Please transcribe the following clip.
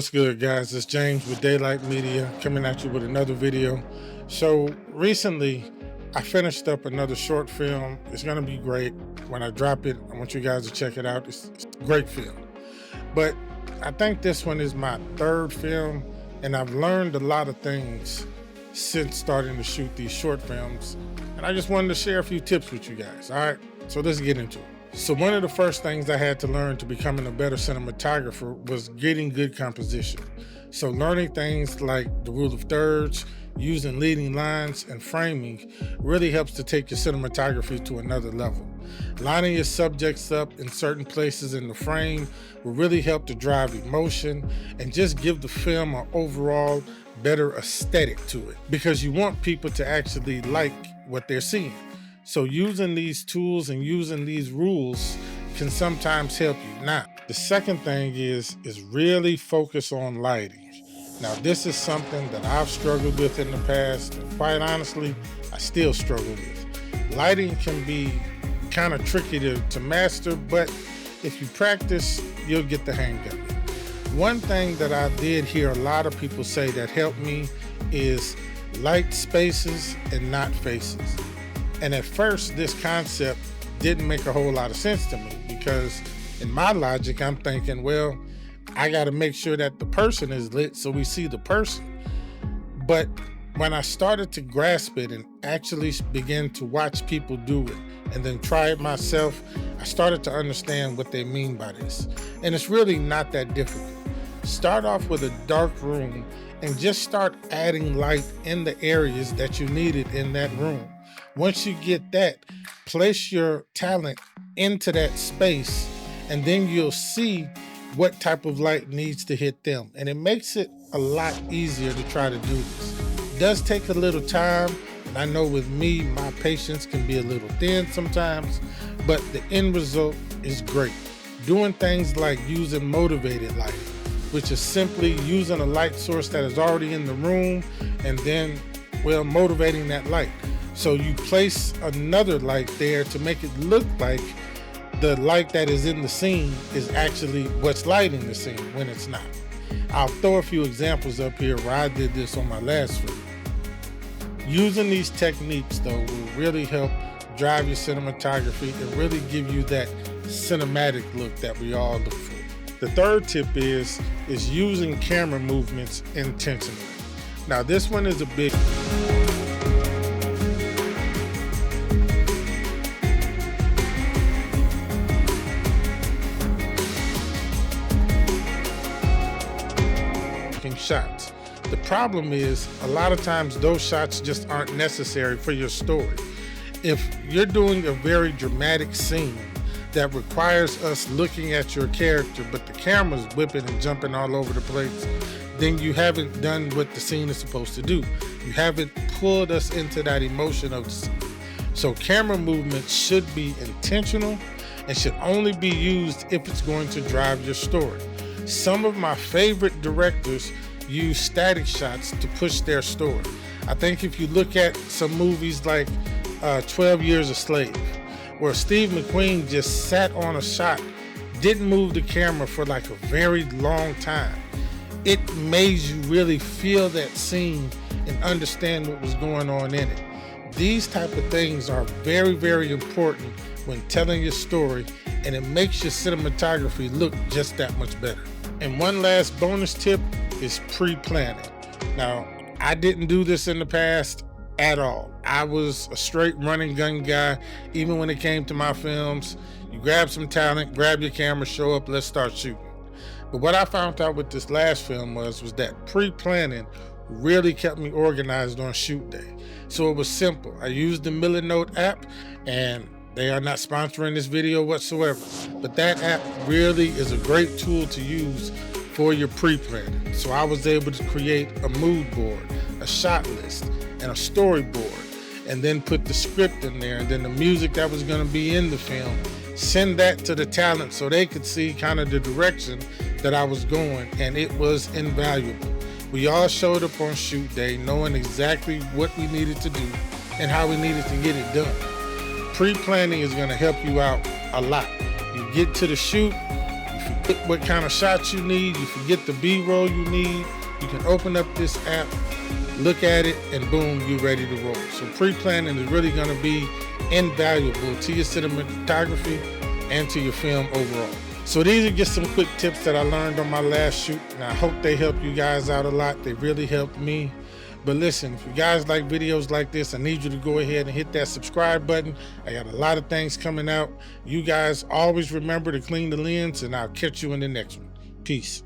What's good, guys? It's James with Daelyte Media coming at you with another video. So recently, I finished up another short film. It's gonna be great. When I drop it, I want you guys to check it out. It's a great film. But I think this one is my third film, and I've learned a lot of things since starting to shoot these short films. And I just wanted to share a few tips with you guys. All right, so let's get into it. So one of the first things I had to learn to becoming a better cinematographer was getting good composition. So learning things like the rule of thirds, using leading lines, and framing really helps to take your cinematography to another level. Lining your subjects up in certain places in the frame will really help to drive emotion and just give the film an overall better aesthetic to it, because you want people to actually like what they're seeing. So using these tools and using these rules can sometimes help you. Now, the second thing is really focus on lighting. Now, this is something that I've struggled with in the past, and quite honestly, I still struggle with. Lighting can be kind of tricky to master, but if you practice, you'll get the hang of it. One thing that I did hear a lot of people say that helped me is light spaces and not faces. And at first, this concept didn't make a whole lot of sense to me, because in my logic, I'm thinking, well, I got to make sure that the person is lit so we see the person. But when I started to grasp it and actually begin to watch people do it and then try it myself, I started to understand what they mean by this. And it's really not that difficult. Start off with a dark room and just start adding light in the areas that you needed in that room. Once you get that, place your talent into that space, and then you'll see what type of light needs to hit them. And it makes it a lot easier to try to do this. It does take a little time, and I know with me, my patience can be a little thin sometimes, but the end result is great. Doing things like using motivated lighting, which is simply using a light source that is already in the room and then, well, motivating that light. So you place another light there to make it look like the light that is in the scene is actually what's lighting the scene when it's not. I'll throw a few examples up here where I did this on my last film. Using these techniques, though, will really help drive your cinematography and really give you that cinematic look that we all look for. The third tip is using camera movements intentionally. Now, this one is a big shots. The problem is a lot of times those shots just aren't necessary for your story. If you're doing a very dramatic scene that requires us looking at your character, but the camera's whipping and jumping all over the place, then you haven't done what the scene is supposed to do. You haven't pulled us into that emotion of the scene. So camera movement should be intentional and should only be used if it's going to drive your story. Some of my favorite directors use static shots to push their story. I think if you look at some movies like 12 Years a Slave, where Steve McQueen just sat on a shot, didn't move the camera for like a very long time, it made you really feel that scene and understand what was going on in it. These type of things are very, very important when telling your story, and it makes your cinematography look just that much better. And one last bonus tip is pre-planning. Now, I didn't do this in the past at all. I was a straight running gun guy. Even when it came to my films, you grab some talent, grab your camera, show up, let's start shooting. But what I found out with this last film was that pre-planning really kept me organized on shoot day. So it was simple. I used the Milanote app, and they are not sponsoring this video whatsoever, but that app really is a great tool to use for your pre-planning. So I was able to create a mood board, a shot list, and a storyboard, and then put the script in there, and then the music that was going to be in the film, send that to the talent so they could see kind of the direction that I was going, and it was invaluable. We all showed up on shoot day knowing exactly what we needed to do and how we needed to get it done. Pre-planning is going to help you out a lot. You get to the shoot, forget what kind of shots you need, you forget the B-roll you need, you can open up this app, look at it, and boom, you're ready to roll. So pre-planning is really gonna be invaluable to your cinematography and to your film overall. So these are just some quick tips that I learned on my last shoot, and I hope they help you guys out a lot. They really helped me. But listen, if you guys like videos like this, I need you to go ahead and hit that subscribe button. I got a lot of things coming out. You guys always remember to clean the lens, and I'll catch you in the next one. Peace.